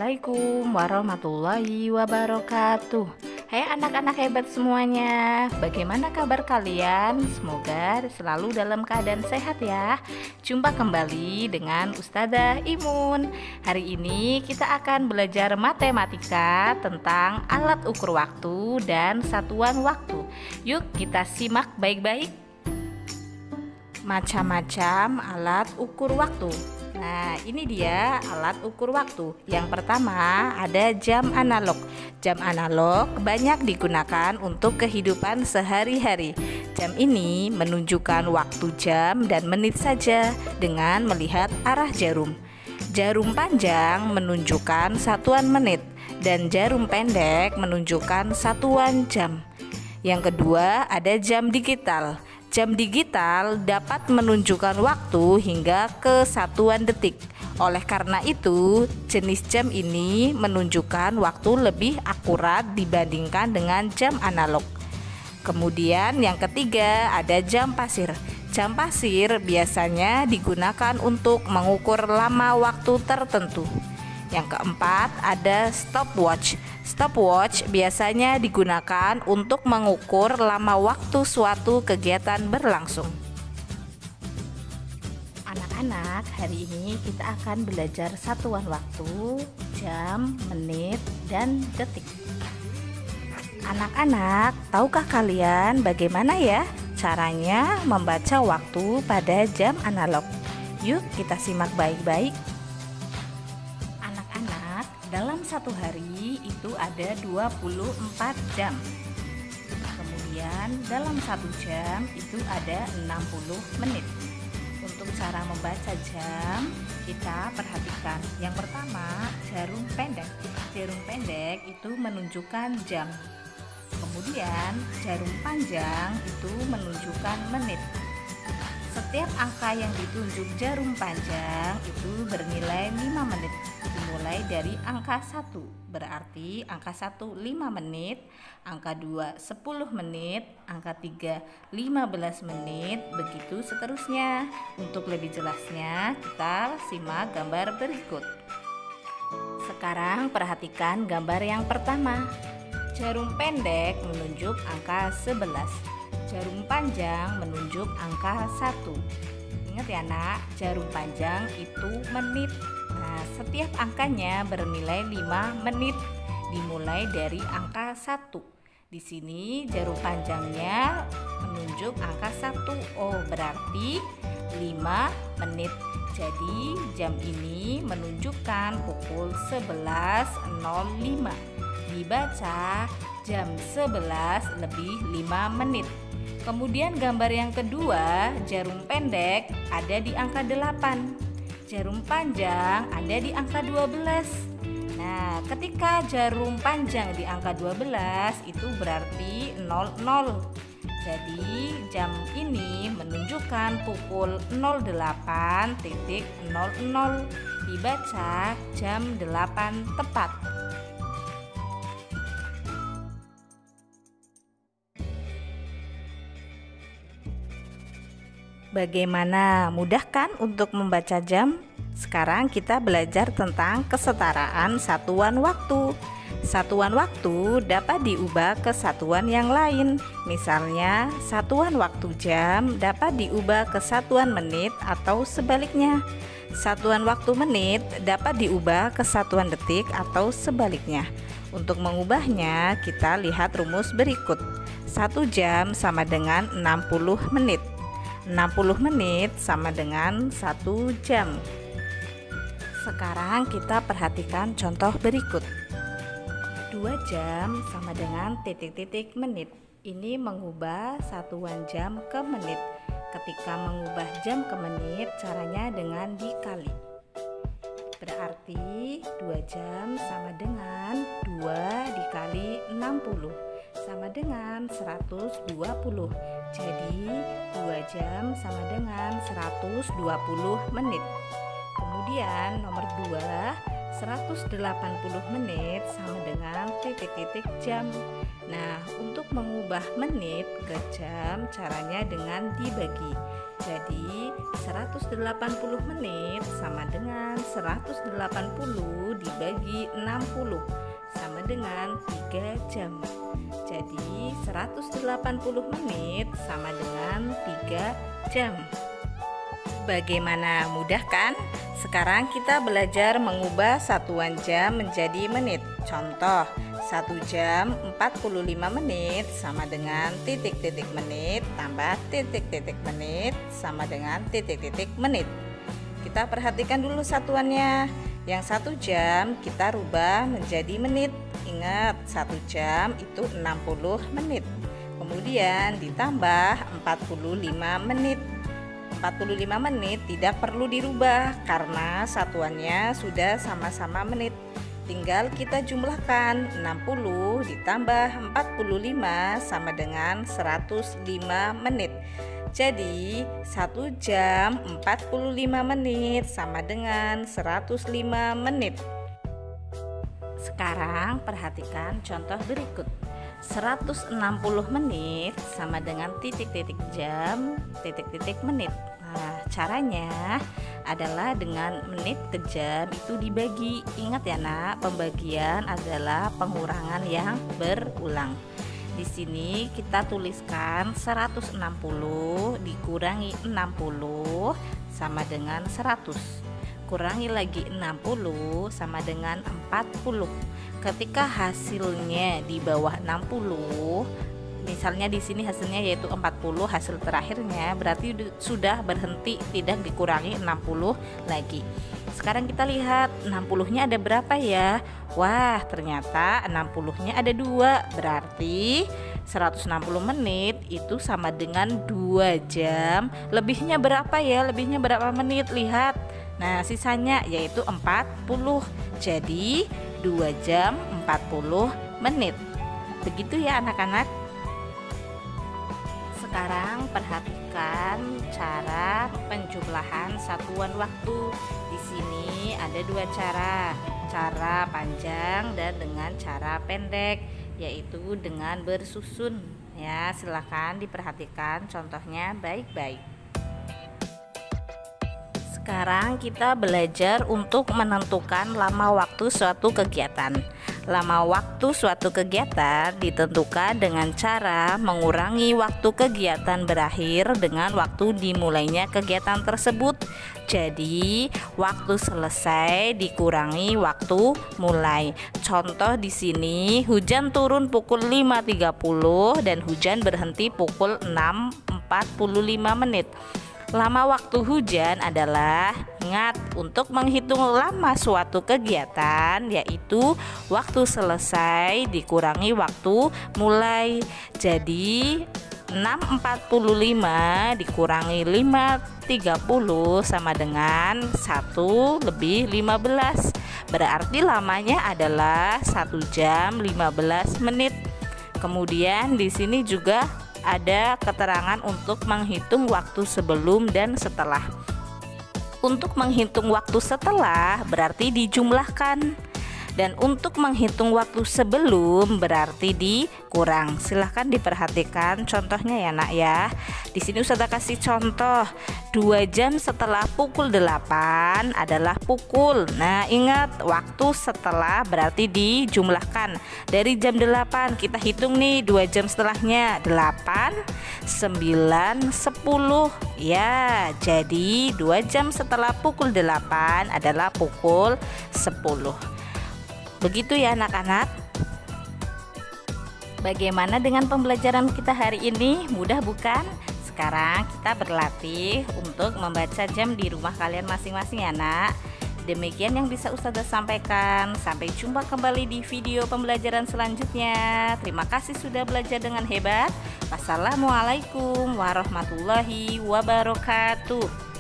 Assalamualaikum warahmatullahi wabarakatuh. Hai anak-anak hebat semuanya, bagaimana kabar kalian? Semoga selalu dalam keadaan sehat ya. Jumpa kembali dengan Ustazah Imun. Hari ini kita akan belajar matematika tentang alat ukur waktu dan satuan waktu. Yuk kita simak baik-baik. Macam-macam alat ukur waktu. Nah, ini dia alat ukur waktu. Yang pertama ada jam analog. Jam analog banyak digunakan untuk kehidupan sehari-hari. Jam ini menunjukkan waktu jam dan menit saja dengan melihat arah jarum. Jarum panjang menunjukkan satuan menit dan jarum pendek menunjukkan satuan jam. Yang kedua ada jam digital. Jam digital dapat menunjukkan waktu hingga ke satuan detik. Oleh karena itu, jenis jam ini menunjukkan waktu lebih akurat dibandingkan dengan jam analog. Kemudian yang ketiga ada jam pasir. Jam pasir biasanya digunakan untuk mengukur lama waktu tertentu. Yang keempat ada stopwatch. Stopwatch biasanya digunakan untuk mengukur lama waktu suatu kegiatan berlangsung. Anak-anak, hari ini kita akan belajar satuan waktu, jam, menit, dan detik. Anak-anak, tahukah kalian bagaimana ya caranya membaca waktu pada jam analog? Yuk kita simak baik-baik. Dalam satu hari itu ada 24 jam. Kemudian dalam satu jam itu ada 60 menit. Untuk cara membaca jam, kita perhatikan. Yang pertama, jarum pendek. Jarum pendek itu menunjukkan jam. Kemudian jarum panjang itu menunjukkan menit. Setiap angka yang ditunjuk jarum panjang itu bernilai 5 menit. Dimulai dari angka 1, berarti angka 1 5 menit, angka 2 10 menit, angka 3 15 menit, begitu seterusnya. Untuk lebih jelasnya, kita simak gambar berikut. Sekarang perhatikan gambar yang pertama. Jarum pendek menunjuk angka 11. Jarum panjang menunjuk angka 1. Ingat ya nak, jarum panjang itu menit. Nah, setiap angkanya bernilai 5 menit. Dimulai dari angka 1. Di sini jarum panjangnya menunjuk angka 1. Oh, berarti 5 menit. Jadi jam ini menunjukkan pukul 11.05. Dibaca jam 11 lebih 5 menit. Kemudian gambar yang kedua, jarum pendek ada di angka 8. Jarum panjang ada di angka 12. Nah, ketika jarum panjang di angka 12 itu berarti 00. Jadi jam ini menunjukkan pukul 08.00. Dibaca jam 8 tepat. Bagaimana? Mudah kan untuk membaca jam? Sekarang kita belajar tentang kesetaraan satuan waktu. Satuan waktu dapat diubah ke satuan yang lain. Misalnya, satuan waktu jam dapat diubah ke satuan menit atau sebaliknya. Satuan waktu menit dapat diubah ke satuan detik atau sebaliknya. Untuk mengubahnya, kita lihat rumus berikut. 1 jam sama dengan 60 menit. 60 menit sama dengan 1 jam. Sekarang kita perhatikan contoh berikut. 2 jam sama dengan titik-titik menit. Ini mengubah satuan jam ke menit. Ketika mengubah jam ke menit, caranya dengan dikali. Berarti 2 jam sama dengan 2 dikali 60 sama dengan 120. Jadi 2 jam sama dengan 120 menit. Kemudian nomor 2, 180 menit sama dengan titik-titik jam. Nah, untuk mengubah menit ke jam caranya dengan dibagi. Jadi 180 menit sama dengan 180 dibagi 60 sama dengan 3 jam. Jadi 180 menit sama dengan 3 jam. Bagaimana, mudah kan? Sekarang kita belajar mengubah satuan jam menjadi menit. Contoh, 1 jam 45 menit sama dengan titik-titik menit tambah titik-titik menit sama dengan titik-titik menit. Kita perhatikan dulu satuannya. Yang 1 jam kita rubah menjadi menit. Ingat, 1 jam itu 60 menit. Kemudian ditambah 45 menit. 45 menit tidak perlu dirubah karena satuannya sudah sama-sama menit. Tinggal kita jumlahkan, 60 ditambah 45 sama dengan 105 menit. Jadi 1 jam 45 menit sama dengan 105 menit. Sekarang perhatikan contoh berikut. 160 menit sama dengan titik-titik jam, titik-titik menit. Nah, caranya adalah dengan menit ke jam itu dibagi. Ingat ya nak, pembagian adalah pengurangan yang berulang. Di sini kita tuliskan 160 dikurangi 60 sama dengan 100. Kurangi lagi 60 sama dengan 40. Ketika hasilnya di bawah 60, misalnya di sini hasilnya yaitu 40, hasil terakhirnya berarti sudah berhenti, tidak dikurangi 60 lagi. Sekarang kita lihat 60-nya ada berapa ya? Wah, ternyata 60-nya ada 2. Berarti 160 menit itu sama dengan 2 jam. Lebihnya berapa ya? Lebihnya berapa menit? Lihat. Nah, sisanya yaitu 40. Jadi 2 jam 40 menit. Begitu ya anak-anak. Sekarang perhatikan cara penjumlahan satuan waktu. Di sini ada 2 cara panjang dan dengan cara pendek, yaitu dengan bersusun. Ya, silakan diperhatikan contohnya baik-baik. Sekarang kita belajar untuk menentukan lama waktu suatu kegiatan. Lama waktu suatu kegiatan ditentukan dengan cara mengurangi waktu kegiatan berakhir dengan waktu dimulainya kegiatan tersebut. Jadi, waktu selesai dikurangi waktu mulai. Contoh di sini, hujan turun pukul 5.30 dan hujan berhenti pukul 6.45 menit. Lama waktu hujan adalah, ingat, untuk menghitung lama suatu kegiatan yaitu waktu selesai dikurangi waktu mulai. Jadi 6.45 dikurangi 5.30 sama dengan 1 lebih 15. Berarti lamanya adalah 1 jam 15 menit. Kemudian di sini juga ada keterangan untuk menghitung waktu sebelum dan setelah. Untuk menghitung waktu setelah berarti dijumlahkan, dan untuk menghitung waktu sebelum berarti dikurang. Silahkan diperhatikan contohnya ya nak ya. Di sini Ustazah kasih contoh 2 jam setelah pukul 8 adalah pukul. Nah, ingat waktu setelah berarti dijumlahkan. Dari jam 8 kita hitung nih 2 jam setelahnya, 8, 9, 10. Ya, jadi 2 jam setelah pukul 8 adalah pukul 10. Begitu ya anak-anak. Bagaimana dengan pembelajaran kita hari ini? Mudah bukan? Sekarang kita berlatih untuk membaca jam di rumah kalian masing-masing ya nak. Demikian yang bisa Ustazah sampaikan. Sampai jumpa kembali di video pembelajaran selanjutnya. Terima kasih sudah belajar dengan hebat. Wassalamualaikum warahmatullahi wabarakatuh.